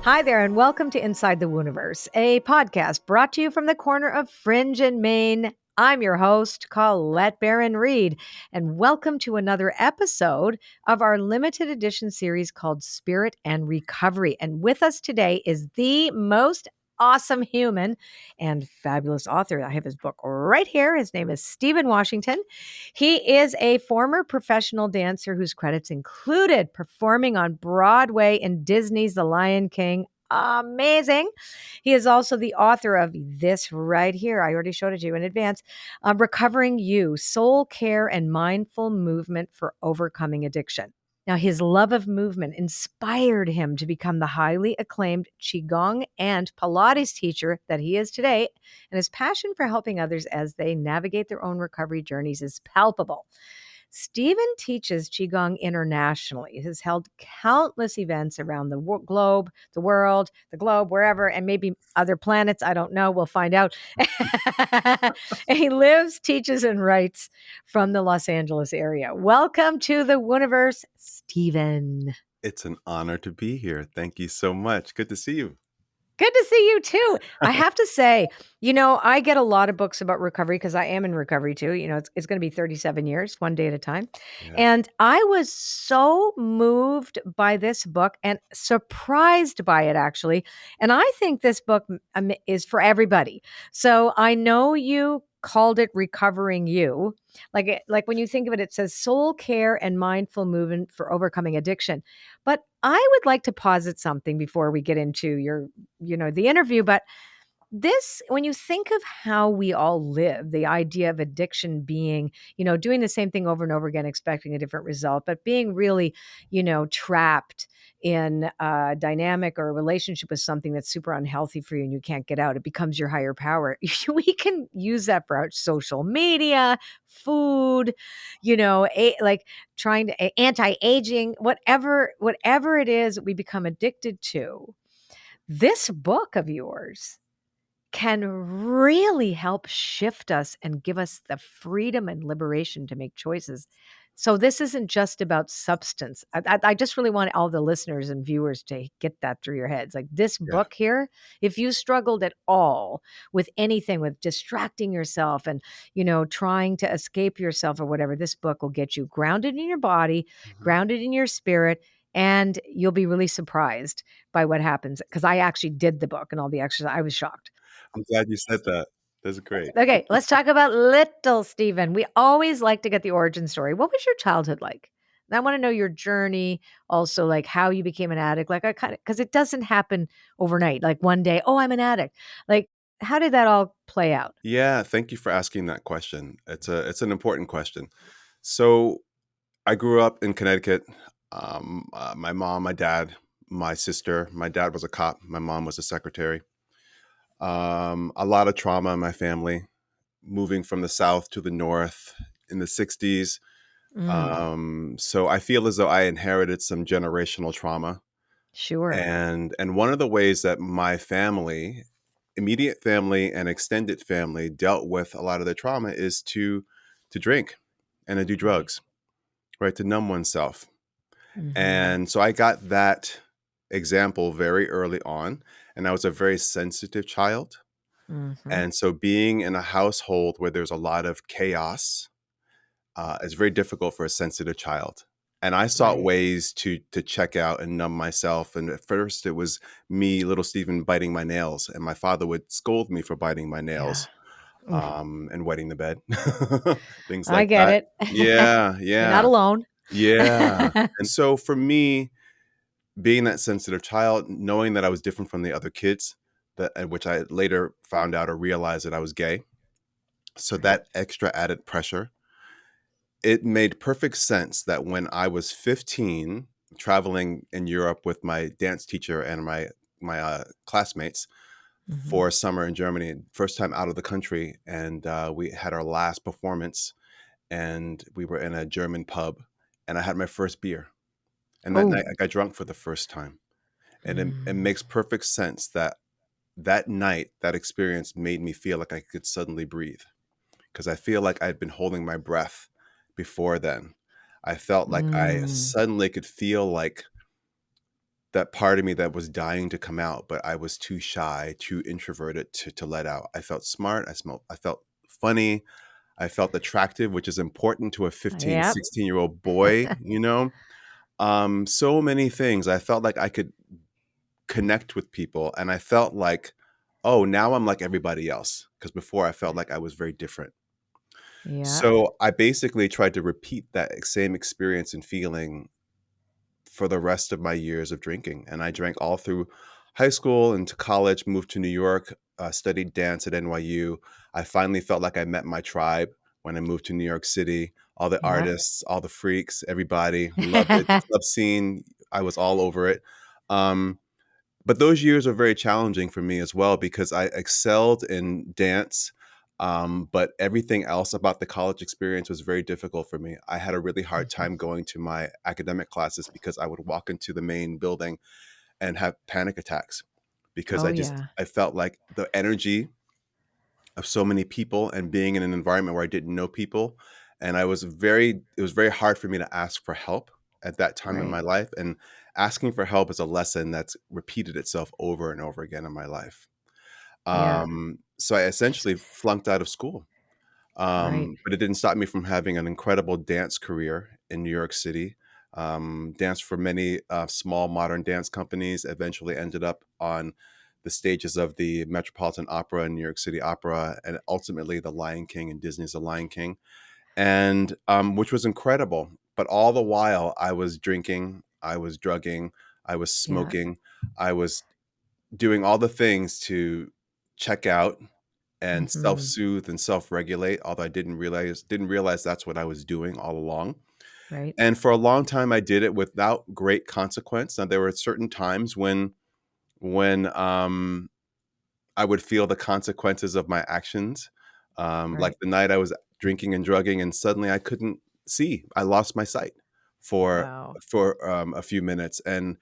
Hi there, and welcome to Inside the Wooniverse, a podcast brought to you from the corner of Fringe in Maine. I'm your host, Colette Baron-Reid, and welcome to another episode of our limited edition series called Spirit and Recovery. And with us today is the most awesome human and fabulous author. I have his book right here. His name is Stephen Washington. He is a former professional dancer whose credits included performing on Broadway in Disney's The Lion King. Amazing. He is also the author of this right here. I already showed it to you in advance. Recovering You, Soul Care and Mindful Movement for Overcoming Addiction. Now, his love of movement inspired him to become the highly acclaimed Qigong and Pilates teacher that he is today, and his passion for helping others as they navigate their own recovery journeys is palpable. Stephen teaches Qigong internationally. He has held countless events around the globe, the world, the globe, wherever, and maybe other planets. I don't know. We'll find out. He lives, teaches, and writes from the Los Angeles area. Welcome to the Wooniverse, Stephen. It's an honor to be here. Thank you so much. Good to see you. Good to see you too. I have to say, I get a lot of books about recovery because I am in recovery too. It's going to be 37 years, one day at a time. Yeah. And I was so moved by this book and surprised by it, actually. And I think this book is for everybody. So I know you called it Recovering You. Like when you think of it, it says soul care and mindful movement for overcoming addiction. But I would like to posit something before we get into the interview. But this, when you think of how we all live, the idea of addiction being, doing the same thing over and over again, expecting a different result, but being really, trapped in a dynamic or a relationship with something that's super unhealthy for you and you can't get out, it becomes your higher power. We can use that for our social media, food, like trying to anti-aging, whatever it is we become addicted to. This book of yours can really help shift us and give us the freedom and liberation to make choices. So this isn't just about substance. I just really want all the listeners and viewers to get that through your heads. Like this Yeah. book here, if you struggled at all with anything, with distracting yourself and, trying to escape yourself or whatever, this book will get you grounded in your body, grounded in your spirit, and you'll be really surprised by what happens. Because I actually did the book and all the exercise. I was shocked. I'm glad you said that. That's great. Okay, let's talk about little Stephen. We always like to get the origin story. What was your childhood like? And I want to know your journey, also like how you became an addict. Like because it doesn't happen overnight. Like one day, oh, I'm an addict. Like how did that all play out? Yeah, thank you for asking that question. It's an important question. So I grew up in Connecticut. My mom, my dad, my sister. My dad was a cop. My mom was a secretary. A lot of trauma in my family, moving from the South to the North in the 60s. So I feel as though I inherited some generational trauma. Sure. And one of the ways that my family, immediate family and extended family, dealt with a lot of their trauma is to drink and to do drugs, right? To numb oneself. And so I got that example very early on, and I was a very sensitive child. And so being in a household where there's a lot of chaos is very difficult for a sensitive child. And I sought Right. ways to check out and numb myself. And at first it was me, little Stephen, biting my nails. And my father would scold me for biting my Yeah. nails and wetting the bed. Things I like get that. it. Yeah, You're not yeah, alone. yeah. And so for me, being that sensitive child, knowing that I was different from the other kids, which I later found out or realized that I was gay. So Right. that extra added pressure, it made perfect sense that when I was 15, traveling in Europe with my dance teacher and my classmates for a summer in Germany, first time out of the country, and we had our last performance, and we were in a German pub, and I had my first beer, and that Oh. night I got drunk for the first time, and it makes perfect sense that that night, that experience made me feel like I could suddenly breathe, because I feel like I'd been holding my breath before then. I felt like I suddenly could feel like that part of me that was dying to come out, but I was too shy, too introverted to let out. I felt smart. I felt funny. I felt attractive, which is important to a 15, Yep. 16-year-old boy, you know? So many things. I felt like I could connect with people, and I felt like, oh, now I'm like everybody else. Because before I felt like I was very different. Yeah. So I basically tried to repeat that same experience and feeling for the rest of my years of drinking. And I drank all through high school into college, moved to New York, studied dance at NYU. I finally felt like I met my tribe when I moved to New York City. All the Yep. artists, all the freaks, everybody loved it. The club scene, I was all over it. Um, but those years were very challenging for me as well because I excelled in dance. But everything else about the college experience was very difficult for me. I had a really hard Mhm. time going to my academic classes because I would walk into the main building and have panic attacks because Oh, yeah. I felt like the energy of so many people and being in an environment where I didn't know people. And it was very hard for me to ask for help at that time in Right. my life. And asking for help is a lesson that's repeated itself over and over again in my life. Yeah. So I essentially flunked out of school. Right. But it didn't stop me from having an incredible dance career in New York City. Danced for many small modern dance companies, eventually ended up on the stages of the Metropolitan Opera and New York City Opera, and ultimately the Lion King and Disney's The Lion King, and which was incredible. But all the while, I was drinking, I was drugging, I was Yeah. smoking, I was doing all the things to check out and Mhm. self-soothe and self-regulate, although I didn't realize that's what I was doing all along. Right. And for a long time I did it without great consequence. Now there were certain times when I would feel the consequences of my actions. Like Right. the night I was drinking and drugging and suddenly I couldn't see. I lost my sight for Wow. a few minutes, and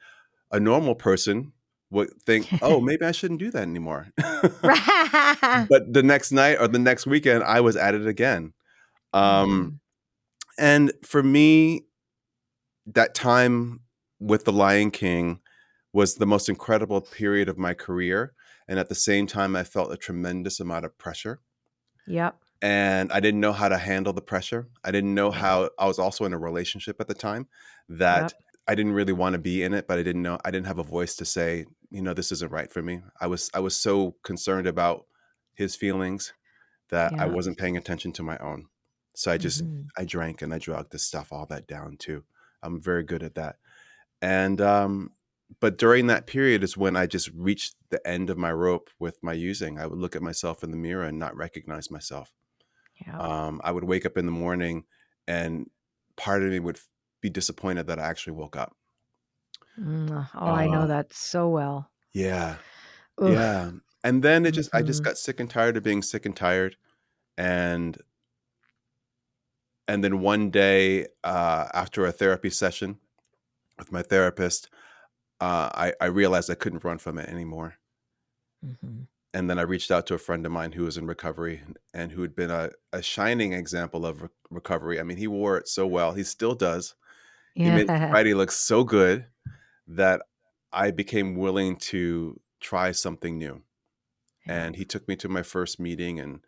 a normal person would think, "Oh, maybe I shouldn't do that anymore." Right. But the next night or the next weekend, I was at it again. Um, Mhm. and for me, that time with The Lion King was the most incredible period of my career. And at the same time, I felt a tremendous amount of pressure. Yep. And I didn't know how to handle the pressure. I didn't know Yep. how I was also in a relationship at the time that Yep. I didn't really want to be in it, but I didn't have a voice to say, this isn't right for me. I was so concerned about his feelings that I Yeah. wasn't paying attention to my own. So Mhm. I drank and I drugged to stuff all that down too. I'm very good at that. And but during that period is when I just reached the end of my rope with my using. I would look at myself in the mirror and not recognize myself. Yep. I would wake up in the morning and part of me would be disappointed that I actually woke up. Oh, I Uh, know that so well. yeah. Oof. Yeah. And then I just Mhm. got sick and tired of being sick and tired. And then one day, after a therapy session with my therapist, I realized I couldn't run from it anymore. Mhm. And then I reached out to a friend of mine who was in recovery and who had been a shining example of recovery. I mean, he wore it so well. He still does. He made Yeah. sobriety look so good that I became willing to try something new. Yeah. And he took me to my first meeting and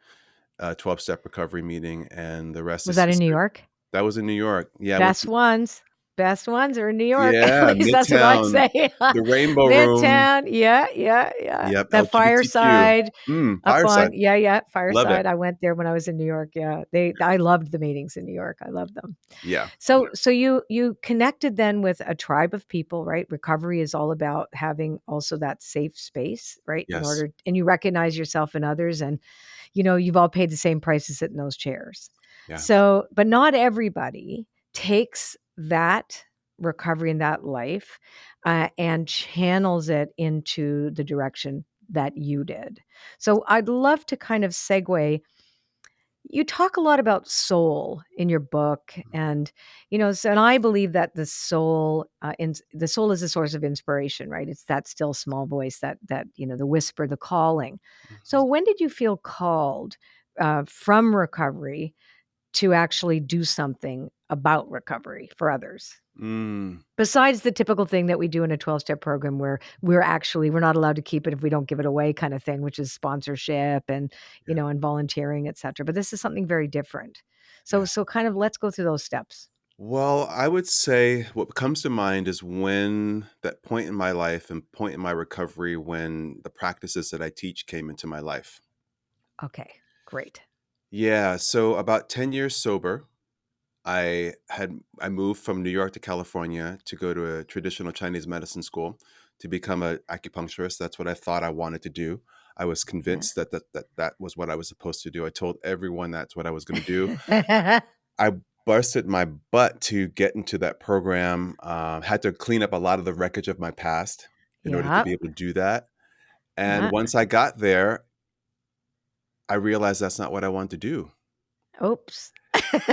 12-step recovery meeting, and the rest Was is that in New history. York? That was in New York. Yeah, with Best ones. Best ones are in New York. At yeah, least that's what I'd Midtown, say. the Rainbow Room. Midtown. Yeah, yeah, yeah. Yep, The LGBTQ. Fireside up Fireside. on yeah, yeah, Love it. Fireside. I went there when I was in New York. Yeah. I loved the meetings in New York. I loved them. Yeah. So Yeah. so you connected then with a tribe of people, right? Recovery is all about having also that safe space, right? In Yes. order and you recognize yourself in others and you've all paid the same price to sit in those chairs. Yeah. So, but not everybody takes that recovery in that life and channels it into the direction that you did. So, I'd love to kind of segue. You talk a lot about soul in your book, and and I believe that the soul is a source of inspiration, right? It's that still small voice, that the whisper, the calling. Mhm. So when did you feel called from recovery to actually do something about recovery for others? Mm, Besides the typical thing that we do in a 12-step program where we're not allowed to keep it if we don't give it away kind of thing, which is sponsorship and, yeah, and volunteering, et cetera. But this is something very different. So yeah. so kind of let's go through those steps. Well, I would say what comes to mind is when that point in my life and point in my recovery when the practices that I teach came into my life. Okay, great. Yeah, so about 10 years sober, I moved from New York to California to go to a traditional Chinese medicine school to become an acupuncturist. That's what I thought I wanted to do. I was convinced Yes. that was what I was supposed to do. I told everyone that's what I was going to do. I busted my butt to get into that program. Had to clean up a lot of the wreckage of my past in order to Yeah. be able to do that. And Yeah. once I got there, I realized that's not what I wanted to do. Oops.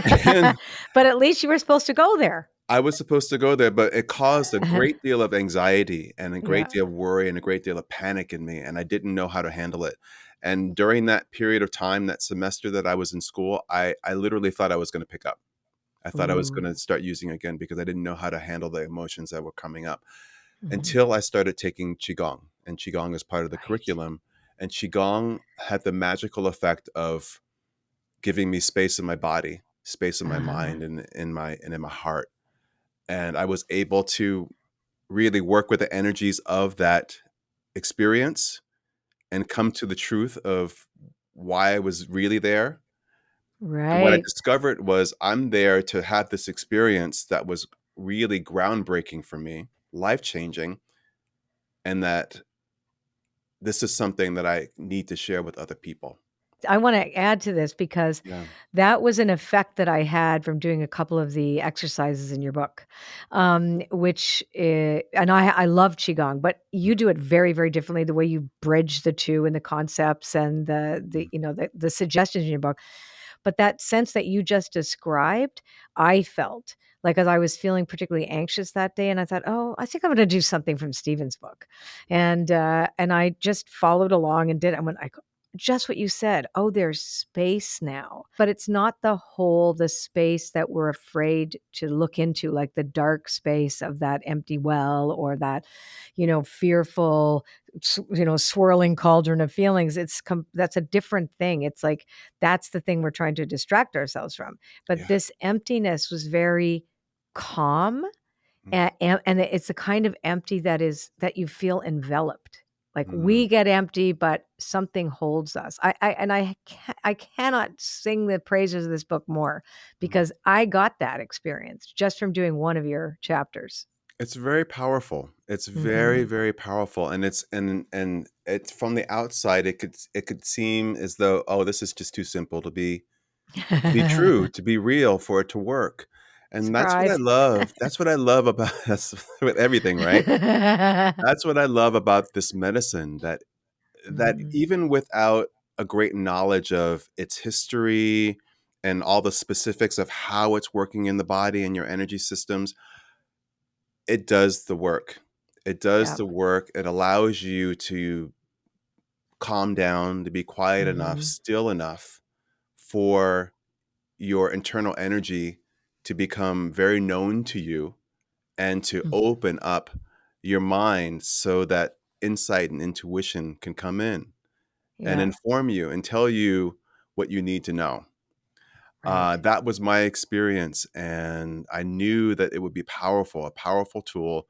And But at least you were supposed to go there. I was supposed to go there, but it caused a great deal of anxiety and a great Yeah. deal of worry and a great deal of panic in me, and I didn't know how to handle it. And during that period of time, that semester that I was in school, I literally thought I was going to pick up. I thought I was going Ooh. to start using again because I didn't know how to handle the emotions that were coming up Mhm. until I started taking Qigong, and Qigong is part of the Right. curriculum. And Qigong had the magical effect of giving me space in my body, space in my Uh-huh. mind, and in my heart. And I was able to really work with the energies of that experience and come to the truth of why I was really there. And what I Right. discovered was I'm there to have this experience that was really groundbreaking for me, life changing, and that this is something that I need to share with other people. I wanna add to this because Yeah. that was an effect that I had from doing a couple of the exercises in your book, and I love Qigong, but you do it very, very differently, the way you bridge the 2 and the concepts and Mm. the suggestions in your book. But that sense that you just described, I felt like as I was feeling particularly anxious that day, and I thought, "Oh, I think I'm gonna do something from Stephen's book." And I just followed along and did it. I went, just what you said. Oh, there's space now. But it's not the space that we're afraid to look into, like the dark space of that empty well or that, fearful, swirling cauldron of feelings. That's a different thing. It's like that's the thing we're trying to distract ourselves from. But Yeah. this emptiness was very calm, Mm. and it's the kind of empty that you feel enveloped. Like Mm. we get empty, but something holds us. I cannot sing the praises of this book more Mm. because I got that experience just from doing one of your chapters. It's very powerful. It's very, Mhm. very powerful, and it's from the outside. It could seem as though, oh, this is just too simple to be true, to be real, for it to work. And that's what I Surprise. love. That's what I love about that's with everything, right? That's what I love about this medicine that Mhm. even without a great knowledge of its history and all the specifics of how it's working in the body and your energy systems, it does the work. It does Yep. the work. It allows you to calm down, to be quiet enough, Mhm. still enough for your internal energy to become very known to you and to Mm. open up your mind so that insight and intuition can come in and Yeah, inform you and tell you what you need to know. right. That was my experience, and I knew that it would be powerful, a powerful tool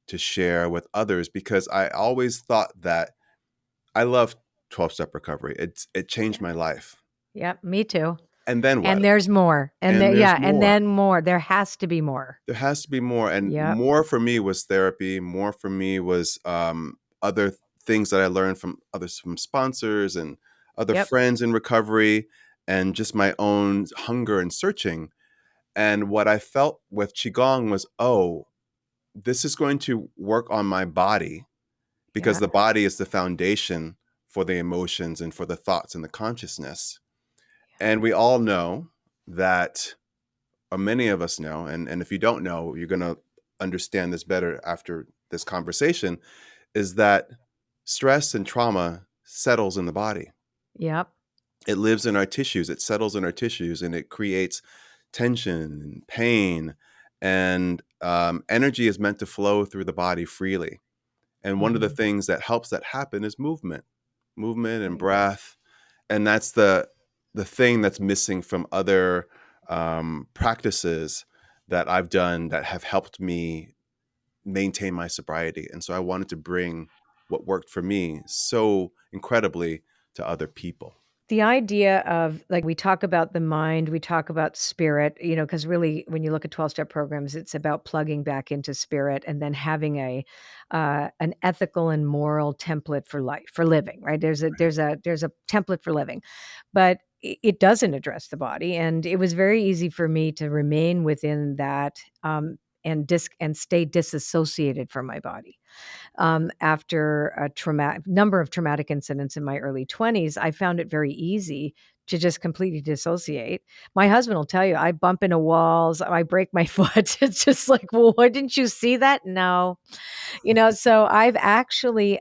to share with others because I always thought that I love 12-step recovery. It changed Yeah. my life. Yep, me too. And then And what? there's more. And there's And more. then more. There has to be more. There has to be more, and Yep. more for me was therapy. More for me was other things that I learned from others, from sponsors and other Yep. friends in recovery, and just my own hunger and searching. And what I felt with Qigong was, oh, this is going to work on my body because Yeah. the body is the foundation for the emotions and for the thoughts and the consciousness. And we all know that, or many of us know, and if you don't know, you're going to understand this better after this conversation, is that stress and trauma settles in the body. Yep. It lives in our tissues, it settles in our tissues, and it creates tension and pain, and energy is meant to flow through the body freely. And one of the Mhm. things that helps that happen is movement and Right. breath. And that's the thing that's missing from other practices that I've done that have helped me maintain my sobriety. And so I wanted to bring what worked for me so incredibly to other people. The idea of, like, we talk about the mind, we talk about spirit, because really, when you look at 12-step programs, it's about plugging back into spirit and then having an ethical and moral template for life, for living, right? There's a template for living, but it doesn't address the body. And it was very easy for me to remain within that, and stay disassociated from my body. After a number of traumatic incidents in my early 20s, I found it very easy to just completely dissociate. My husband will tell you, I bump into walls, I break my foot. It's just like, well, why didn't you see that? No. So I've actually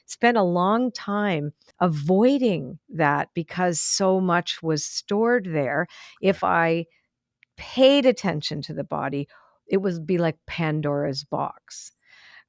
spent a long time avoiding that because so much was stored there. If I paid attention to the body, it would be like Pandora's box.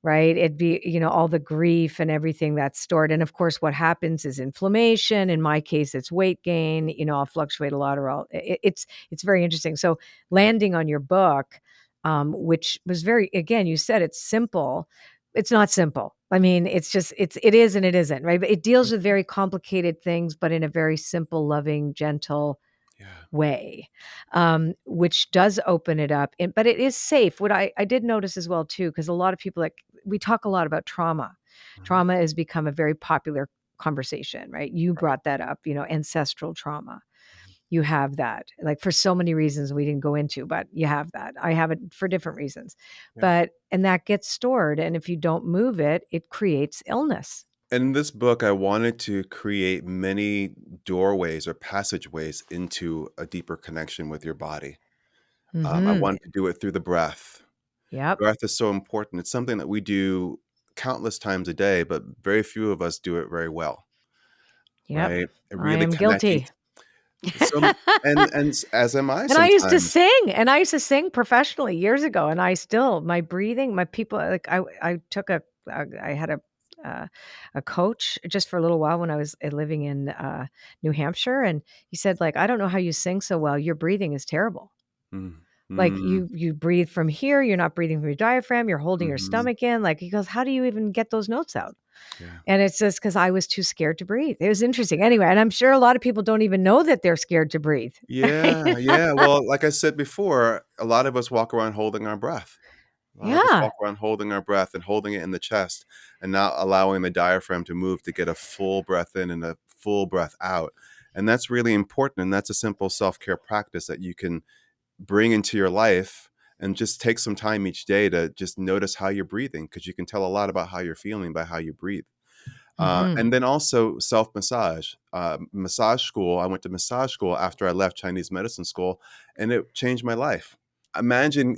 Right? It'd be, all the grief and everything that's stored. And of course, what happens is inflammation. In my case, it's weight gain. I'll fluctuate a lot, or it's very interesting. So landing on your book, which was again, you said it's simple. It's not simple. I mean, it is and it isn't, right? But it deals with Mhm. very complicated things, but in a very simple, loving, gentle Yeah. way, which does open it up. But it is safe. What I did notice as well too, because a lot of people, like, we talk a lot about trauma. Mhm. Trauma has become a very popular conversation, right? You Right. brought that up, ancestral trauma. Mhm. You have that, like, for so many reasons we didn't go into, but you have that. I have it for different reasons, Yeah. and that gets stored, and if you don't move it, it creates illness. In this book, I wanted to create many doorways or passageways into a deeper connection with your body. I Hmm. wanted to do it through the breath. Yep. Breath is so important. It's something that we do countless times a day, but very few of us do it very well, Yep. right? And I really am connecting. guilty. Some as am I And sometimes. I used to sing professionally years ago, and my breathing, my people, like, I took I had uh, a coach just for a little while when I was living in New Hampshire, and he said, like, I don't know how you sing so well. Your breathing is terrible. Mm, Like, mm, you breathe from here, you're not breathing from your diaphragm, you're holding your mhm. stomach in. Like, he goes, how do you even get those notes out? Yeah. And it's just because I was too scared to breathe. It was interesting. Anyway, and I'm sure a lot of people don't even know that they're scared to breathe. Yeah, yeah. Well, like I said before, a lot of us walk around holding our breath. A lot of us Yeah. walk around holding our breath and holding it in the chest and not allowing the diaphragm to move to get a full breath in and a full breath out. And that's really important. And that's a simple self care practice that you can bring into your life and just take some time each day to just notice how you're breathing because you can tell a lot about how you're feeling by how you breathe. Mhm. And then also self massage. Massage school, I went to massage school after I left Chinese medicine school, and it changed my life. Imagine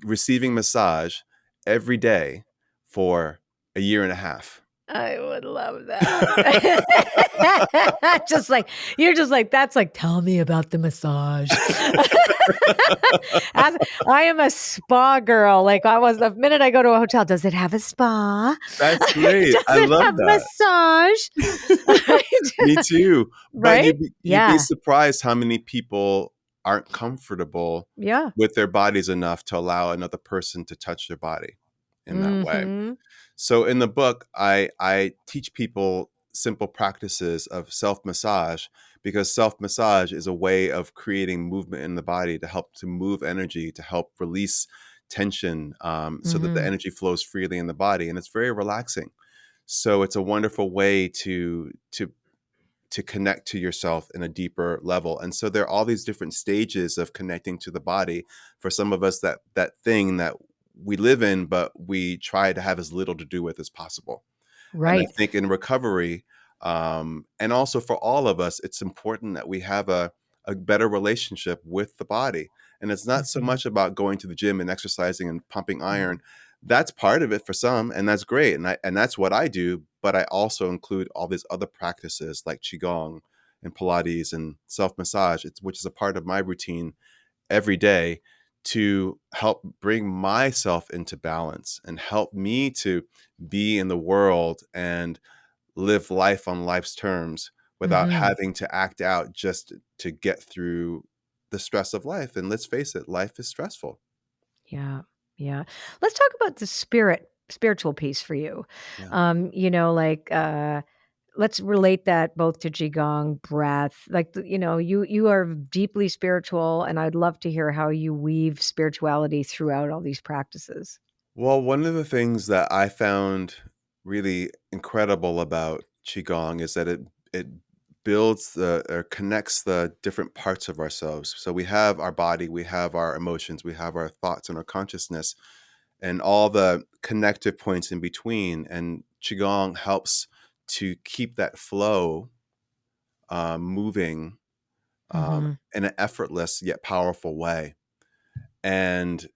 receiving massage every day for a year and a half. I would love that. Just like you're just like, "That's like, tell me about the massage." As I am a spa girl, like, I was the minute I go to a hotel, "Does it have a spa? That's great. Does I it love have that. massage?" Me too. But Right? you'd be Yeah. surprised how many people aren't comfortable Yeah. with their bodies enough to allow another person to touch their body in that way. Mhm. So in the book, I teach people simple practices of self massage because self massage is a way of creating movement in the body to help to move energy, to help release tension, so that the Mhm. energy flows freely in the body, and it's very relaxing. So it's a wonderful way to connect to yourself in a deeper level. And so there are all these different stages of connecting to the body. For some of us, that thing that we live in, but we try to have as little to do with as possible. And I Right. think in recovery, and also for all of us, it's important that we have a better relationship with the body. And it's not so Mhm. much about going to the gym and exercising and pumping Mhm. iron. That's part of it for some, and that's great. And that's what I do. But I also include all these other practices like Qigong and Pilates and self massage, which is a part of my routine every day to help bring myself into balance and help me to be in the world and live life on life's terms without Hmm. having to act out just to get through the stress of life. And let's face it, life is stressful. Yeah. Yeah. Let's talk about the spiritual piece for you. Yeah. Like, let's relate that both to qigong, breath. Like, you are deeply spiritual, and I'd love to hear how you weave spirituality throughout all these practices. Well, one of the things that I found really incredible about Qigong is that it builds the or connects the different parts of ourselves. So we have our body, we have our emotions, we have our thoughts and our consciousness, and all the connective points in between. And Qigong helps to keep that flow moving Mhm. in an effortless yet powerful way. And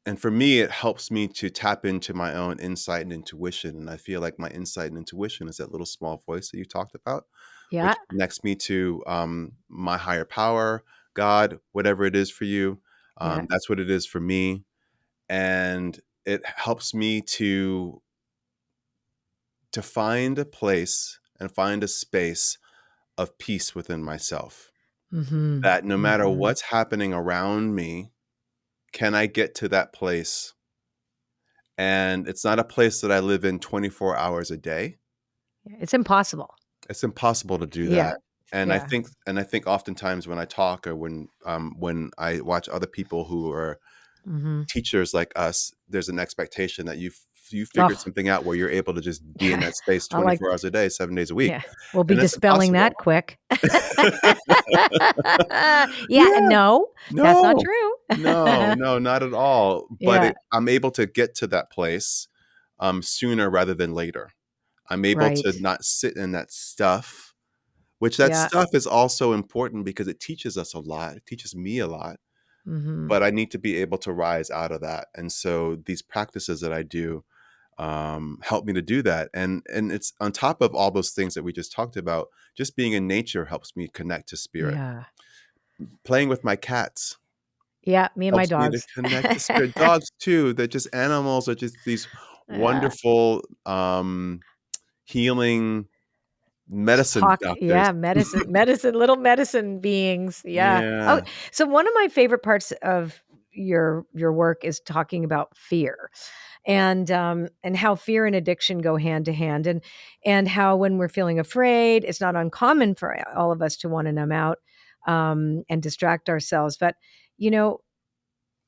and for me, it helps me to tap into my own insight and intuition. And I feel like my insight and intuition is that little small voice that you talked about, Yeah. which connects me to my higher power, God, whatever it is for you. Yeah. That's what it is for me. And it helps me to find a place and find a space of peace within myself. Mhm. That no matter Mhm. what's happening around me, can I get to that place? And it's not a place that I live in 24 hours a day. It's impossible. It's impossible to do Yeah. that. And I Yeah. think oftentimes when I talk or when I watch other people who are Mhm. teachers like us, there's an expectation that you figured Oh, something out where you're able to just be in yeah. that space I like 24 hours a day, 7 days a week. yeah. We'll be And that's dispelling impossible. that quick. Yeah, Yeah. no, that's not No. true. No, no, not at all. But Yeah, I'm able to get to that place sooner rather than later. I'm able to right. not sit in that stuff, which that Yeah. stuff is also important because it teaches us a lot. It teaches me a lot, Mhm. but I need to be able to rise out of that. And so these practices that I do help me to do that. And it's on top of all those things that we just talked about. Just being in nature helps me connect to spirit. Yeah. Playing with my cats Yeah, me and my helps me to dogs. connect to spirit. Dogs too. They're just animals are just these Yeah. wonderful healing medicine Talk doctors. yeah, medicine, little medicine beings, yeah. Oh, Yeah. so one of my favorite parts of your work is talking about fear, and how fear and addiction go hand to hand, and how when we're feeling afraid, it's not uncommon for all of us to wanna numb out, and distract ourselves, but, you know,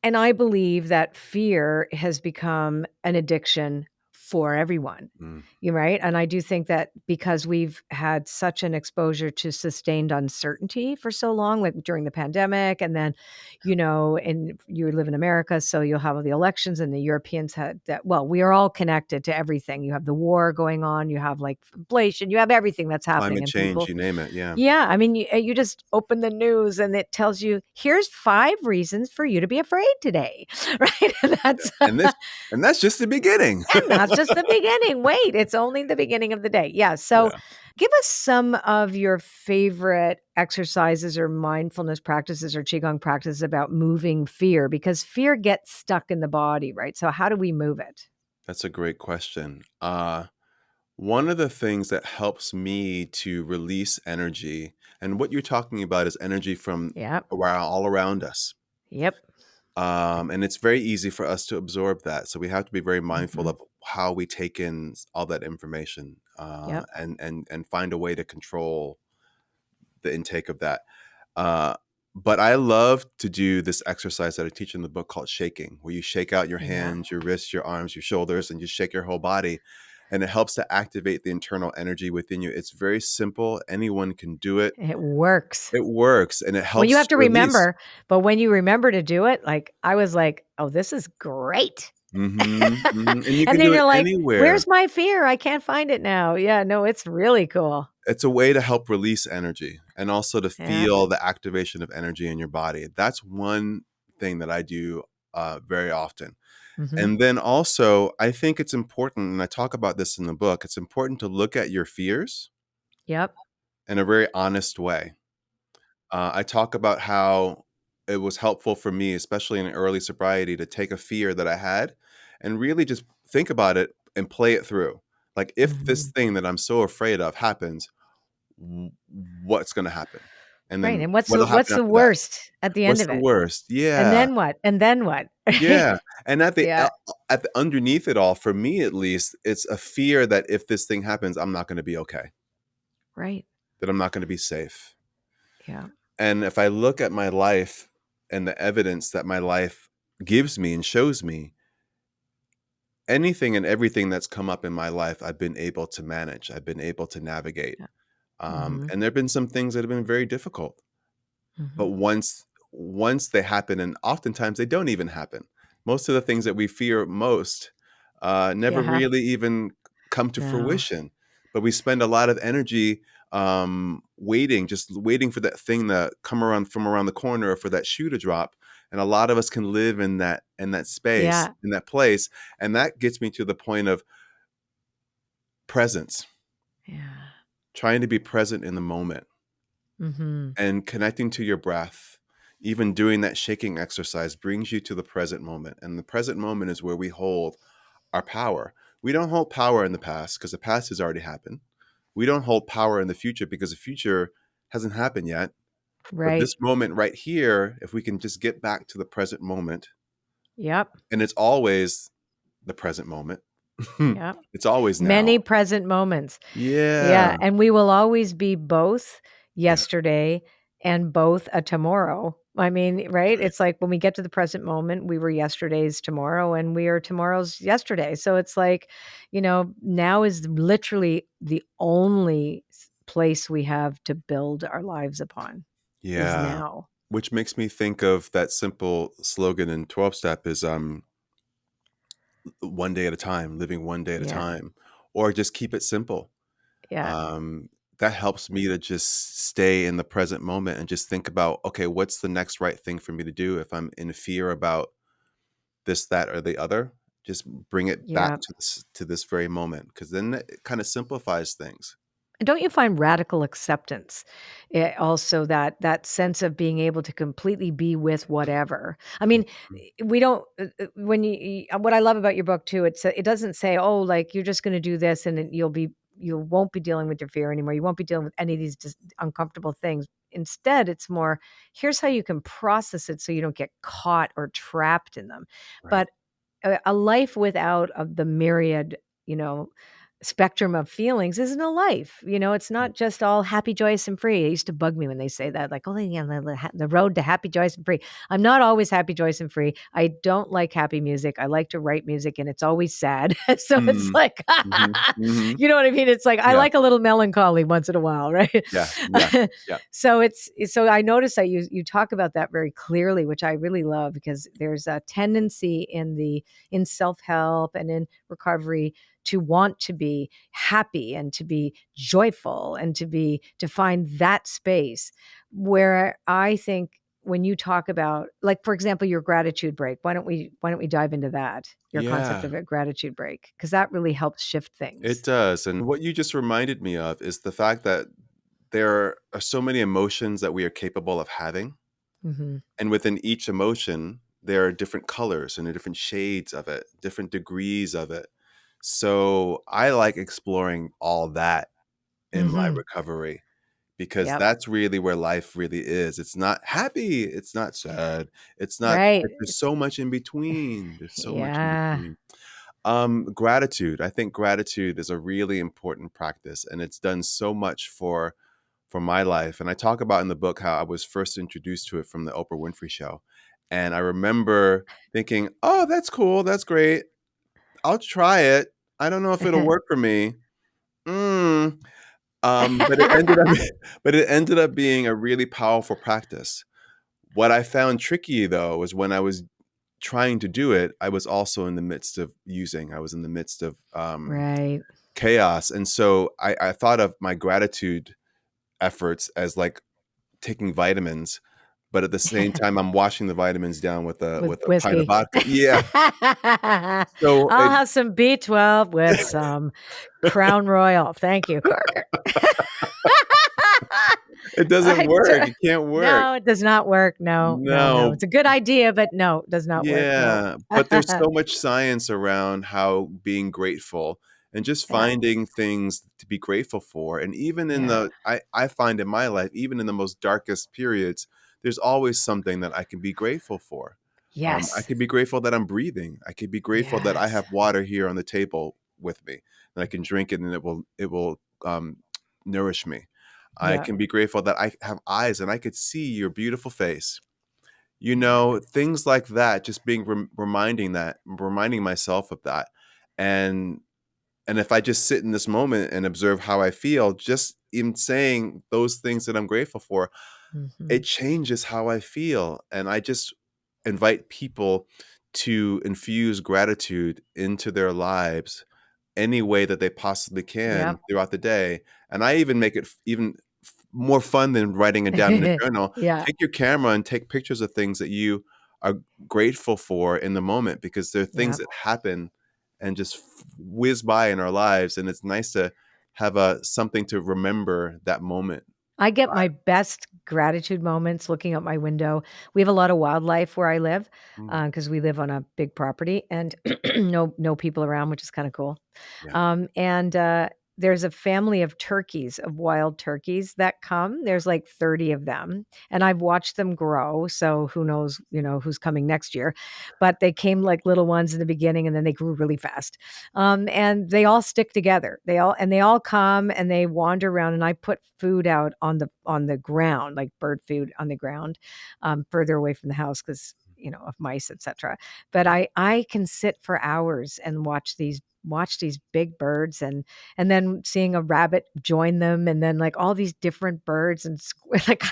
and I believe that fear has become an addiction for everyone. Mm. You're right. And I do think that because we've had such an exposure to sustained uncertainty for so long, like during the pandemic, and then, and you live in America, so you'll have the elections, and the Europeans had that. Well, we are all connected to everything. You have the war going on, you have like inflation, you have everything that's happening, Climate and change, people you name it, yeah. yeah, I mean, you just open the news and it tells you, "Here's 5 reasons for you to be afraid today." Right? And Yeah, and that's just the beginning. that's just the beginning. Wait, it's only the beginning of the day. Yeah, so Yeah, give us some of your favorite exercises or mindfulness practices or qigong practices about moving fear, because fear gets stuck in the body, right? So how do we move it? that's a great question. One of the things that helps me to release energy, and what you're talking about is energy from Yep. around all around us. Yep. And it's very easy for us to absorb that. So we have to be very mindful Mhm. of how we take in all that information, Yep. and find a way to control the intake of that. Uh, but I love to do this exercise that I teach in the book called shaking, where you shake out your Yeah. hands, your wrists, your arms, your shoulders, and you shake your whole body. And it helps to activate the internal energy within you. It's very simple. Anyone can do it. It works. It works and it Well, you helps have to to release. remember, but when you remember to do it, like, I was like, "Oh, this is great." And you And can then do it you're like, anywhere. "Where's my fear? I can't find it now." Yeah, no, it's really cool. It's a way to help release energy and also to Yeah. feel the activation of energy in your body. That's one thing that I do very often. Mhm. And then also, I think it's important, and I talk about this in the book, it's important to look at your fears Yep. in a very honest way. I talk about how, it was helpful for me, especially in early sobriety, to take a fear that I had and really just think about it and play it through. Like, if this Mhm. thing that I'm so afraid of happens, w- what's going to happen? And Right, then and what'll what's happen the after that? worst at the end What's of the it? worst? And Yeah. then what? And then what? Right? Yeah. And Yeah, at the underneath it all, for me at least, it's a fear that if this thing happens, I'm not going to be okay, right. that I'm not going to be safe. Yeah, And if I look at my life and the evidence that my life gives me and shows me, anything and everything that's come up in my life, I've been able to manage. I've been able to navigate. yeah. Mhm, And there have been some things that have been very difficult. But mhm. once they happen, and oftentimes they don't even happen. Most of the things that we fear most never Yeah, really even come to no. fruition. But we spend a lot of energy waiting, just waiting for that thing to come around from around the corner, or for that shoe to drop. And a lot of us can live in that space, Yeah, in that place. And that gets me to the point of presence, yeah. trying to be present in the moment Mhm. and connecting to your breath. Even doing that shaking exercise brings you to the present moment. And the present moment is where we hold our power. We don't hold power in the past because the past has already happened. We don't hold power in the future because the future hasn't happened yet. But Right. this moment right here, if we can just get back to the present moment, Yep, and it's always the present moment, yep. it's always now. Many present moments. Yeah, Yeah. and we will always be both Yeah. yesterday and both a tomorrow. I mean, right? Right. It's like when we get to the present moment, we were yesterday's tomorrow and we are tomorrow's yesterday. So it's like, now is literally the only place we have to build our lives upon is Yeah. now. Which makes me think of that simple slogan in 12 step is one day at a time, living one day at a Yeah. time, or just keep it simple. Yeah. Um, that helps me to just stay in the present moment and just think about, okay, what's the next right thing for me to do if I'm in fear about this, that, or the other? Just bring it back Yeah. to this very moment, because then it kind of simplifies things. And don't you find radical acceptance also that sense of being able to completely be with whatever? I mean, Mhm. we don't when what I love about your book too, it doesn't say, oh, like you're just going to do this and then you won't be dealing with your fear anymore. You won't be dealing with any of these just uncomfortable things. Instead, it's more, here's how you can process it so you don't get caught or trapped in them. Right. But a life without of the myriad, you know, spectrum of feelings isn't a life. It's not just all happy, joyous, and free. It used to bug me when they say that, like, oh, yeah, the road to happy, joyous, and free. I'm not always happy, joyous, and free. I don't like happy music. I like to write music, and it's always sad. So it's Mm. like, Mhm. Mhm. you know what I mean? It's like I Yeah. like a little melancholy once in a while, right? Yeah. Yeah. Yeah. So I noticed that you talk about that very clearly, which I really love because there's a tendency in self help and in recovery to want to be happy and to be joyful and to find that space where I think when you talk about, like, for example, your gratitude break, why don't we dive into that, your concept Yeah. of a gratitude break, because that really helps shift It things. does. And what you just reminded me of is the fact that there are so many emotions that we are capable of having. Hmm. And within each emotion, there are different colors and different shades of it, different degrees of it. So I like exploring all that in my Hmm. recovery, because Yep. that's really where life really is. It's not happy, it's not sad, it's not, Right. there's so much in between. There's so much in Yeah. between. Gratitude. I think gratitude is a really important practice, and it's done so much for my life. And I talk about in the book how I was first introduced to it from the Oprah Winfrey Show. And I remember thinking, oh, that's cool. That's great. I'll try it. I don't know if it'll work for me. Mm. But it ended up, but it ended up being a really powerful practice. What I found tricky though was when I was trying to do it, I was also in the midst of using. I was in the midst of Right. chaos, and so I thought of my gratitude efforts as like taking vitamins, but at the same time, I'm washing the vitamins down With with a pint of whiskey. vodka. Yeah. I'll So it have some B12 with some Crown Royal. Thank you. It doesn't I d work. It can't work. No, it does not work. No, no, no. No. It's a good idea, but no, it does not work. No. Yeah, but there's so much science around how being grateful and just Yeah. finding things to be grateful for. And even in Yeah. I find in my life, even in the most darkest periods, there's always something that I can be grateful for. I Yes. could be grateful that I'm breathing. I could be grateful that I Yes. have water here on the table with me, and I can drink it, and it will nourish me. I Yeah. can be grateful that I have eyes and I could see your beautiful face. Yeah. Things like that, just being reminding myself of that. And and if I just sit in this moment and observe how I feel, just in saying those things that I'm grateful for, it Mhm. changes how I feel. And I just invite people to infuse gratitude into their lives any way that they possibly can Yep. throughout the day. And I even make it even more fun than writing it down in a journal. Yeah. Take your camera and take pictures of things that you are grateful for in the moment, because there are things Yep. that happen and just whiz by in our lives, and it's nice to have a something to remember that moment I get by. my best gratitude moments looking out my window. We have a lot of wildlife where I live, Mm, because we live on a big property and no people around, which is kinda cool. yeah, And there's a family of turkeys, of wild turkeys that come. There's like 30 of them, and I've watched them grow. So who knows, who's coming next year? But they came like little ones in the beginning, and then they grew really fast. And they all stick together. They all come and they wander around, and I put food out on the ground, like bird food on the ground, further away from the house because of mice, etc. But yeah, I can sit for hours and watch these big birds, and then seeing a rabbit join them, and then like all these different birds and like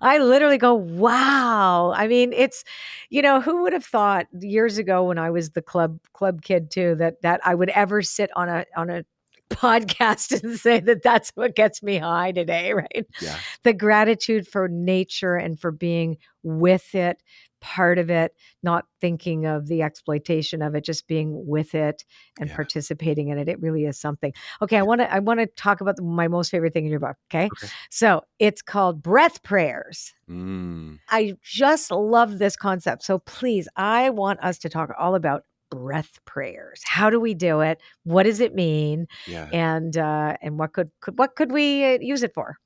I literally go, wow. I mean, it's who would have thought years ago when I was the club kid too, that I would ever sit on a podcast and say that that's what gets me high today, right? yeah, The gratitude for nature and for being with it, part of it, not thinking of the exploitation of it, just being with it and yeah. participating in it. It really is something. Okay, I Yeah. want to I want to talk about my most favorite thing in your book. Okay, Okay. so it's called breath prayers. Mm, I just love this concept. So please, I want us to talk all about breath prayers. How do we do it? What does it mean? yeah. And what could we use it for?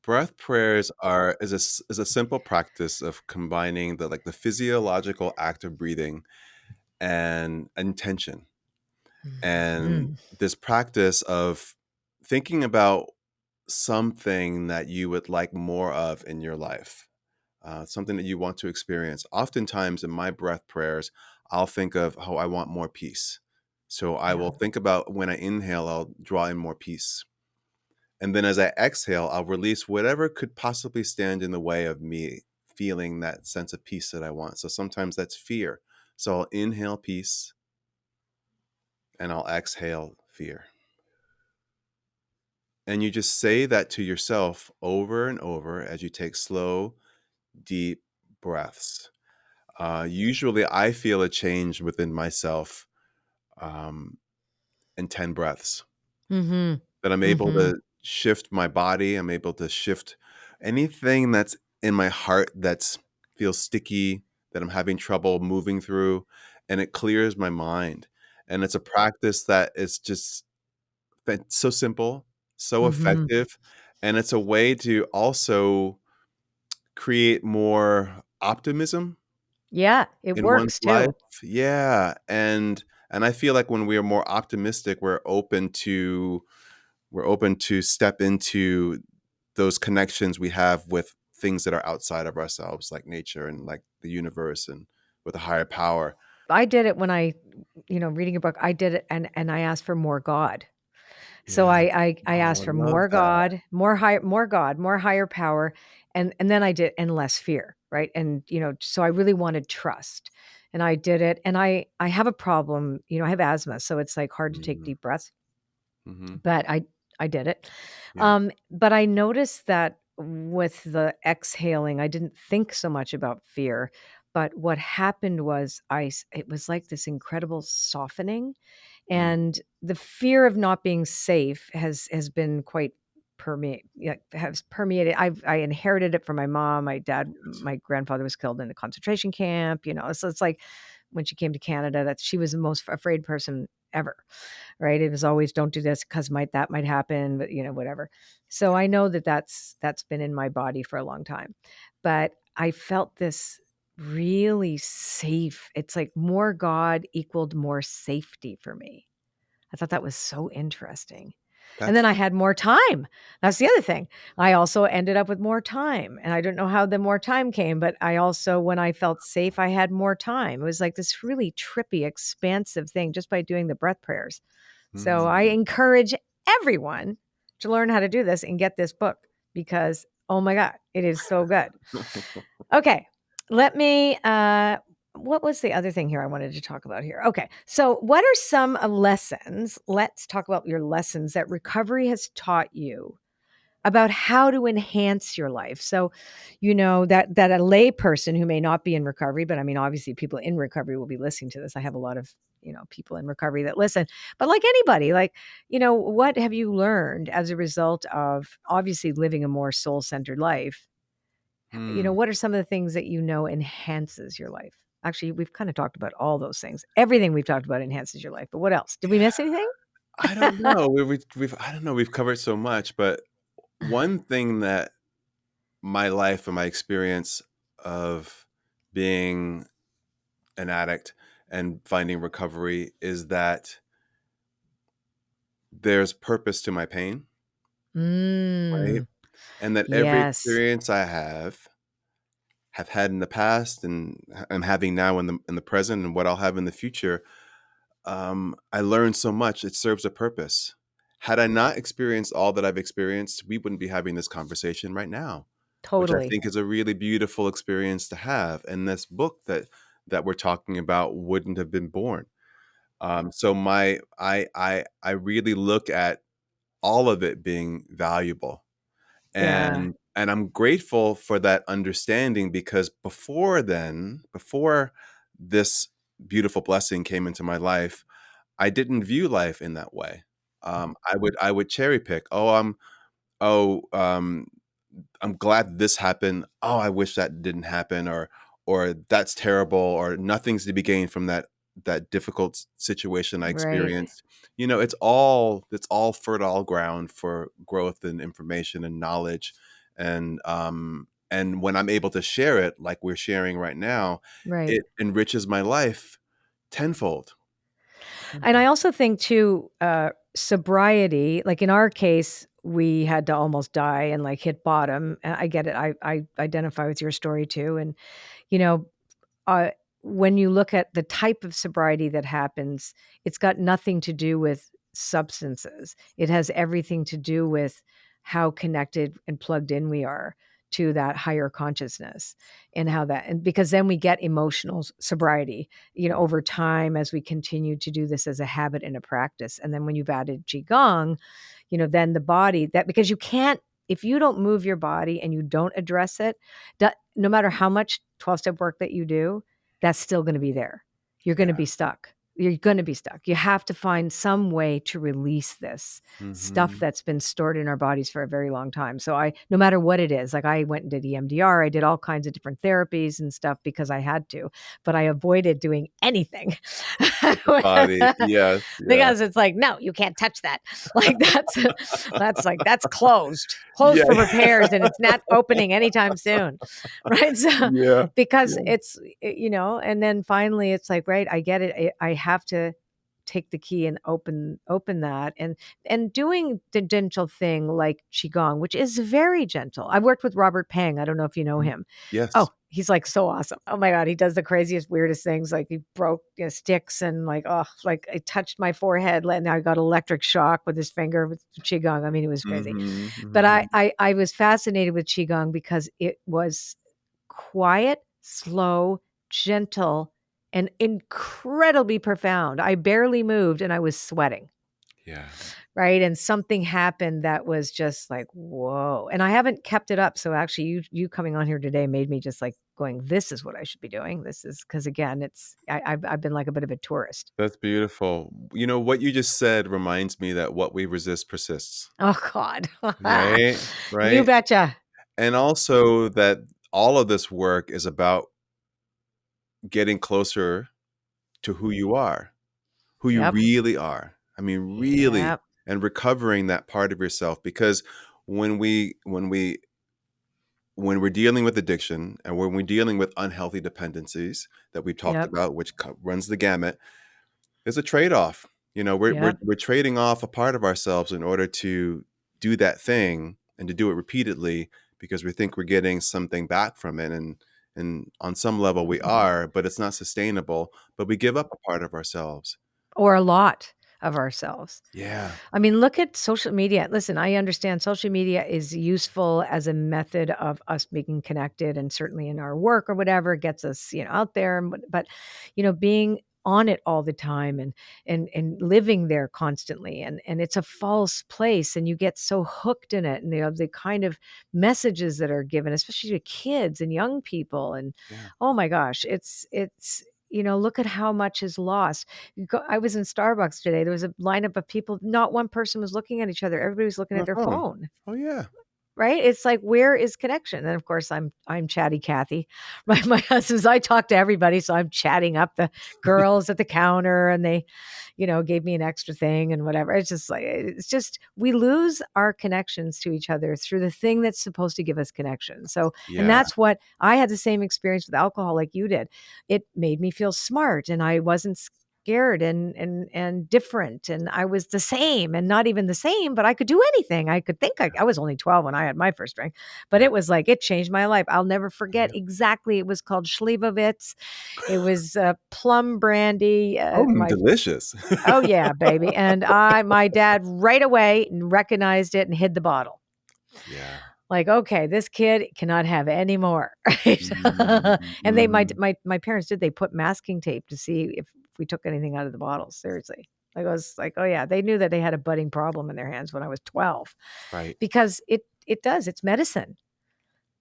Breath prayers are is a simple practice of combining the physiological act of breathing and intention. And Mhm. this practice of thinking about something that you would like more of in your life, something that you want to experience. Oftentimes in my breath prayers, I'll think of, oh, I want more peace. So I Yeah. will think about when I inhale, I'll draw in more peace. And then as I exhale, I'll release whatever could possibly stand in the way of me feeling that sense of peace that I want. So sometimes that's fear. So I'll inhale peace and I'll exhale fear. And you just say that to yourself over and over as you take slow, deep breaths. Usually, I feel a change within myself um, in 10 breaths, Mhm. that I'm able Mhm. to shift my body. I'm able to shift anything that's in my heart that's feels sticky, that I'm having trouble moving through, and it clears my mind. And it's a practice that is just so simple, so Mhm. effective, and it's a way to also create more optimism Yeah, it in one's works life. too. Yeah, and I feel like when we are more optimistic, we're open to step into those connections we have with things that are outside of ourselves, like nature and like the universe and with a higher power. I did it when reading a book, I did it and I asked for more God. So Yeah. I Oh, asked I for love more that. God, more God, more higher power, and then I did and less fear, right? And so I really wanted trust. And I did it, and I have a problem, I have asthma, so it's like hard to take Mm, deep breaths, mhm. but I did it. Yeah. But I noticed that with the exhaling, I didn't think so much about fear, but what happened was it was like this incredible softening, Mm, and the fear of not being safe has been quite has permeated. I inherited it from my mom. My grandfather was killed in a concentration camp. So it's like when she came to Canada, that she was the most afraid person ever. Right? It was always, don't do this because that might happen, but whatever. So I know that's been in my body for a long time, but I felt this really safe. It's like more God equaled more safety for me. I thought that was so interesting. And then That's I had more time. That's the other thing. I also ended up with more time. And I don't know how the more time came, but I also, when I felt safe, I had more time. It was like this really trippy, expansive thing just by doing the breath prayers. So I mm. encourage everyone to learn how to do this and get this book because, oh my God, it is so good. Okay. Let me, what was the other thing here I wanted to talk about here? Okay. So, what are some lessons? Let's talk about your lessons that recovery has taught you about how to enhance your life. So, that a lay person who may not be in recovery, but I mean, obviously, people in recovery will be listening to this. I have a lot of people in recovery that listen, but like anybody, like what have you learned as a result of obviously living a more soul-centered life? Hmm. What are some of the things that enhances your life? Actually, we've kind of talked about all those things. Everything we've talked about enhances your life, but what else? Did we Yeah, miss anything? I don't know. We've I don't know. We've covered so much, but one thing that my life and my experience of being an addict and finding recovery is that there's purpose to my pain, right? Mm, And that every yes, experience I have had in the past and I'm having now in the present and what I'll have in the future, I learned so much. It serves a purpose. Had I not experienced all that I've experienced, we wouldn't be having this conversation right now, which I totally. think is a really beautiful experience to have. And this book that we're talking about wouldn't have been born. So I really look at all of it being valuable, Yeah, and I'm grateful for that understanding because before this beautiful blessing came into my life, I didn't view life in that way. I would cherry pick. Oh, I'm glad this happened. Oh, I wish that didn't happen, or that's terrible, or nothing's to be gained from that difficult situation I right, experienced. It's all fertile ground for growth and information and knowledge, and when I'm able to share it, like we're sharing right now, right. it enriches my life tenfold. And I Tenfold. also think too, sobriety, like in our case, we had to almost die and like hit bottom. I get it. I identify with your story too. And, you know, uh, when you look at the type of sobriety that happens, it's got nothing to do with substances. It has everything to do with how connected and plugged in we are to that higher consciousness and how that, and because then we get emotional sobriety, over time as we continue to do this as a habit and a practice. And then when you've added Qigong, then the body that, because you can't, if you don't move your body and you don't address it, no matter how much 12-step work that you do, that's still going to be there. You're going to Yeah. be stuck. You're going to be stuck. You have to find some way to release this stuff Mhm. that's been stored in our bodies for a very long time. So no matter what it is, like I went and did EMDR, I did all kinds of different therapies and stuff because I had to, but I avoided doing anything With the body. Yes, yeah. because it's like, no, you can't touch that. Like that's closed Yeah. for repairs, and it's not opening anytime soon. Right. So Yeah. because Yeah. and then finally it's like, right, I get it. I have to take the key and open that, and doing the gentle thing like Qigong, which is very gentle. I've worked with Robert Pang. I don't know if you know Mhm. him. Oh, Yes. he's like so awesome. Oh my God. He does the craziest, weirdest things. Like he broke sticks and like, oh, like it touched my forehead. And I got electric shock with his finger with Qigong. I mean, it was crazy. Mhm, But mhm. I was fascinated with Qigong because it was quiet, slow, gentle, and incredibly profound. I barely moved and I was sweating. Yeah. Right. And something happened that was just like, whoa. And I haven't kept it up. So actually you coming on here today made me just like going, this is what I should be doing. This is because, again, I've been like a bit of a tourist. That's beautiful. You know, what you just said reminds me that what we resist persists, Oh, God. right? You Right. betcha. And also that all of this work is about getting closer to who you are, who you Yep. really are. I mean, really, Yep. and recovering that part of yourself, because when we when we when we're dealing with addiction and when we're dealing with unhealthy dependencies that we talked Yep. about, which runs the gamut, there's a trade-off. You know, we're Yep. we're trading off a part of ourselves in order to do that thing and to do it repeatedly because we think we're getting something back from it, and on some level we are, but it's not sustainable. But we give up a part of ourselves. Or a lot of ourselves. Yeah, I mean, look at social media. Listen, I understand social media is useful as a method of us being connected, and certainly in our work or whatever, it gets us, out there. But being on it all the time and living there constantly, and it's a false place, and you get so hooked in it, and the kind of messages that are given, especially to kids and young people, and yeah. oh my gosh, it's look at how much is lost. I was in Starbucks today. There was a lineup of people. Not one person was looking at each other. Everybody was looking On at the their phone. phone. Oh yeah. Right? It's like, where is connection? And of course, I'm chatty Cathy. My husband's, I talk to everybody, so I'm chatting up the girls at the counter, and they, gave me an extra thing and whatever. It's just we lose our connections to each other through the thing that's supposed to give us connection. So, and Yeah. that's what I had the same experience with alcohol like you did. It made me feel smart, and I wasn't scared and different, and I was the same, and not even the same, but I could do anything. I could think. I was only 12 when I had my first drink, but Yeah. it was like it changed my life. I'll never forget Yeah. exactly. It was called Schlivovitz. It was plum brandy. Oh, My delicious. Oh yeah, baby. And my dad right away recognized it and hid the bottle. Yeah. Like, okay, this kid cannot have any more, right? Mhm, And they my mhm. my parents did, they put masking tape to see if we took anything out of the bottles, seriously. Like, I was like, oh yeah, they knew that they had a budding problem in their hands when I was 12, Right. because it's medicine.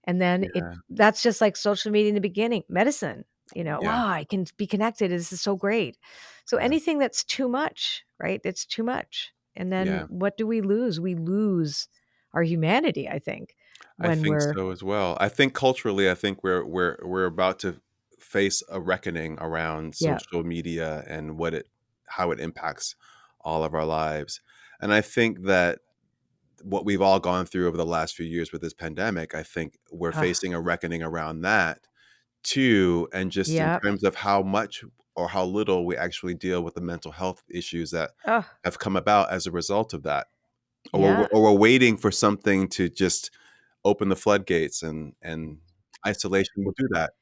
And then Yeah. that's just like social media in the beginning, medicine, Yeah. wow, I can be connected. This is so great. So Yeah. anything that's too much, right? It's too much. And then Yeah. what do we lose? We lose our humanity, I think, I when think we're, so as well. I think culturally, I think we're about to face a reckoning around yeah. social media and how it impacts all of our lives. And I think that what we've all gone through over the last few years with this pandemic, I think we're Ugh, facing a reckoning around that too, and just in yep. terms of how much or how little we actually deal with the mental health issues that Oh, have come about as a result of that. yeah. Or we're waiting for something to just open the floodgates, and isolation will do that.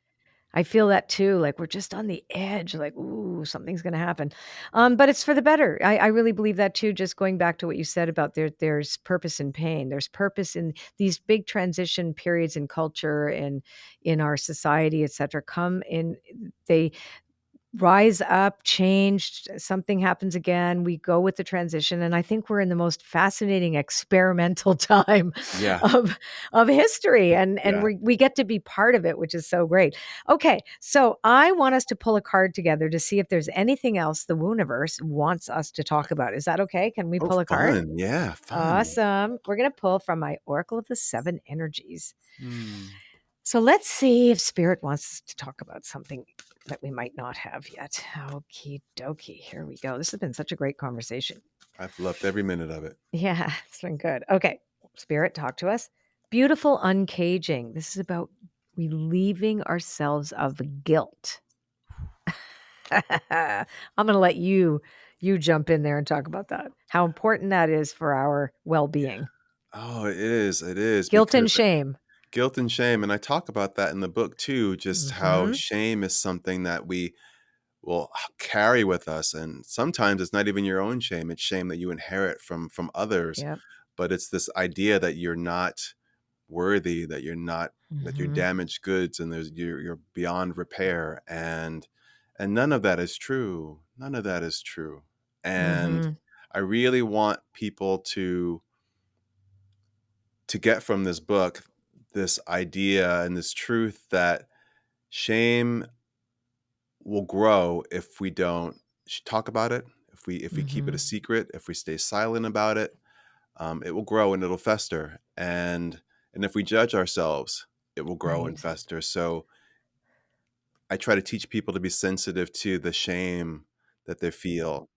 I feel that too. Like we're just on the edge, like, ooh, something's gonna happen. But it's for the better. I really believe that too. Just going back to what you said about there's purpose in pain. There's purpose in these big transition periods in culture and in our society, et cetera. Come in, they rise up, changed, something happens again, we go with the transition, and I think we're in the most fascinating experimental time Yeah, of history, and yeah. we get to be part of it, which is so great. Okay, so I want us to pull a card together to see if there's anything else the Wooniverse wants us to talk about. Is that okay? Can we Oh, pull a card? fun. Yeah, fun. Awesome. We're going to pull from my Oracle of the Seven Energies. Hmm. So let's see if Spirit wants us to talk about something that we might not have yet. Okie dokie. Here we go. This has been such a great conversation. I've loved every minute of it. Yeah, it's been good. Okay. Spirit, talk to us. Beautiful uncaging. This is about relieving ourselves of guilt. I'm going to let you jump in there and talk about that. How important that is for our well-being. Oh, it is Guilt because and shame. guilt and shame, and I talk about that in the book too, just how Mhm. shame is something that we will carry with us, and sometimes it's not even your own shame, it's shame that you inherit from others, Yep. but it's this idea that you're not worthy, that you're Mhm. damaged goods, and you're beyond repair, and none of that is true. None of that is true. And Mhm. I really want people to get from this book this idea and this truth that Shame will grow if we don't talk about it, if we keep it a Hmm. secret, if we stay silent about it. It will grow and it'll fester. And if we judge ourselves, it will grow and Right. fester. So I try to teach people to be sensitive to the shame that they feel.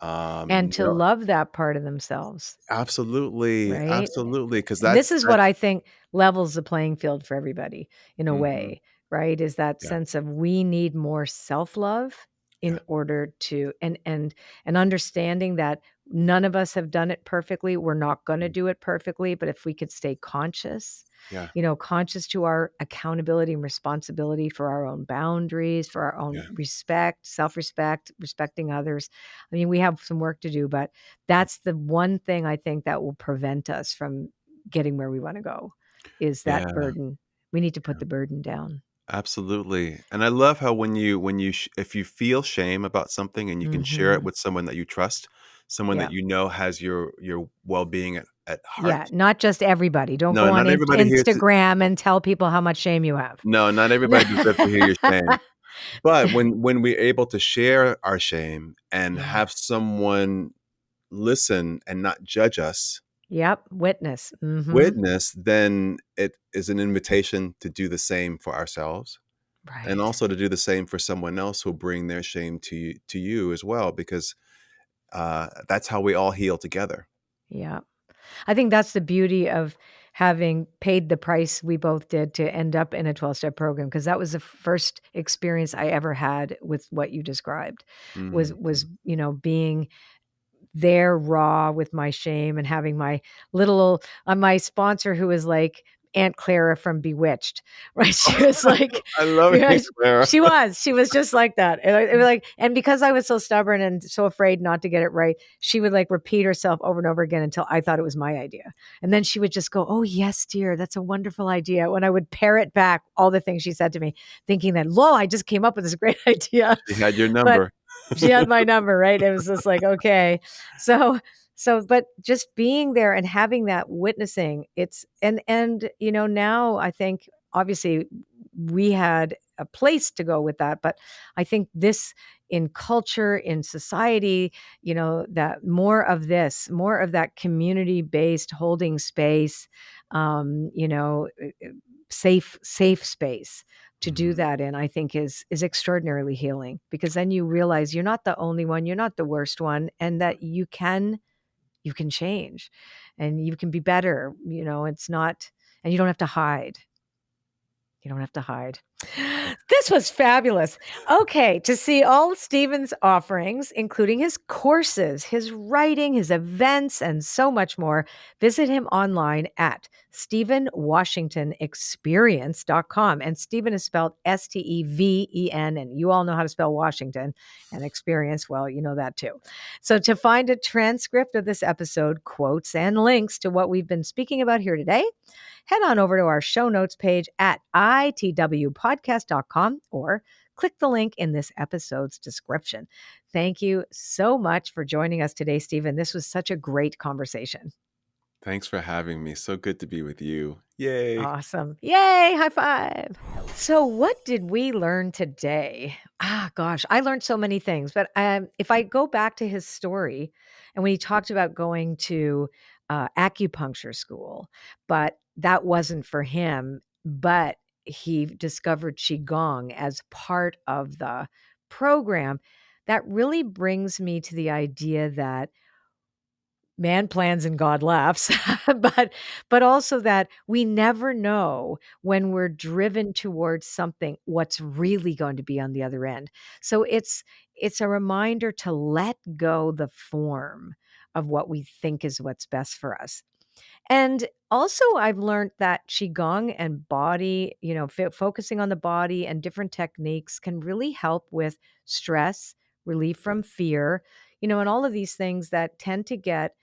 And You to know, love that part of themselves, absolutely, right? absolutely, because And this that's is what I think levels the playing field for everybody in a Mhm. way, right? Is that Yeah, sense of we need more self-love in yeah, order to and understanding that none of us have done it perfectly. We're not going to mm, do it perfectly, but if we could stay conscious, yeah, conscious to our accountability and responsibility for our own boundaries, for our own yeah, respect, self-respect, respecting others. I mean, we have some work to do, but that's the one thing I think that will prevent us from getting where we wanna go, is that yeah, burden. We need to put yeah, the burden down. absolutely. And I love how when you if you feel shame about something and you can share it Mhm. with someone that you trust, someone that Yeah. you know has your well-being at heart. Yeah, not just everybody. Don't No, go on not everybody here to Instagram and tell people how much shame you have. no, not everybody deserves to hear your shame. But when we're able to share our shame and have Yes. someone listen and not judge us, Yep, witness. Mhm. witness, then it is an invitation to do the same for ourselves and Right. also to do the same for someone else who'll bring their shame to you as well, because that's how we all heal together. Yeah. I think that's the beauty of having paid the price we both did to end up in a 12-step program, because that was the first experience I ever had with what you described, Mhm. being there raw with my shame and having my little my sponsor who was like Aunt Clara from Bewitched, right? She was like, I love yeah, it, Clara. she was just like that. And it was like, and because I was so stubborn and so afraid not to get it right, she would like repeat herself over and over again until I thought it was my idea. And then she would just go, "Oh, yes, dear, that's a wonderful idea." When I would parrot back all the things she said to me, thinking that, "Lo, I just came up with this great idea." She had your But number. she had my number, right? It was just like, okay. So but just being there and having that witnessing, it's and now I think obviously we had a place to go with that, but I think this in culture, in society, that more of that community-based holding space, safe space to do Mhm. that in, I think is extraordinarily healing, because then you realize you're not the only one, you're not the worst one, and that you can change and you can be better. It's not, and you don't have to hide. You don't have to hide. This was fabulous. Okay, to see all Stephen's offerings, including his courses, his writing, his events, and so much more, visit him online at StephenWashingtonExperience.com. And Stephen is spelled Steven, and you all know how to spell Washington, and experience, well, you know that too. So to find a transcript of this episode, quotes, and links to what we've been speaking about here today, head on over to our show notes page at itwpodcast.com or click the link in this episode's description. Thank you so much for joining us today, Stephen. This was such a great conversation. Thanks for having me. So good to be with you. Yay. Awesome. Yay. High five. So, what did we learn today? Gosh, I learned so many things. But if I go back to his story, and when he talked about going to acupuncture school, but that wasn't for him, but he discovered Qigong as part of the program, that really brings me to the idea that man plans and God laughs, but also that we never know when we're driven towards something what's really going to be on the other end. So it's a reminder to let go the form of what we think is what's best for us. And also, I've learned that Qigong and body, focusing on the body and different techniques can really help with stress, relief from fear, and all of these things that tend to get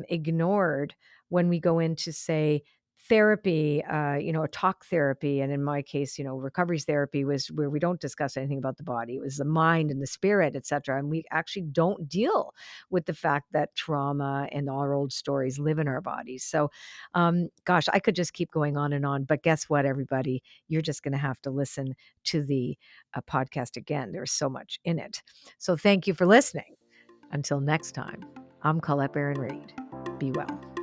ignored when we go into, say, therapy, a talk therapy, and in my case, recovery therapy was where we don't discuss anything about the body. It was the mind and the spirit, etc. And we actually don't deal with the fact that trauma and our old stories live in our bodies. So, gosh, I could just keep going on. But guess what, everybody? You're just going to have to listen to the podcast again. There's so much in it. So thank you for listening. Until next time, I'm Colette Baron-Reid. Be well.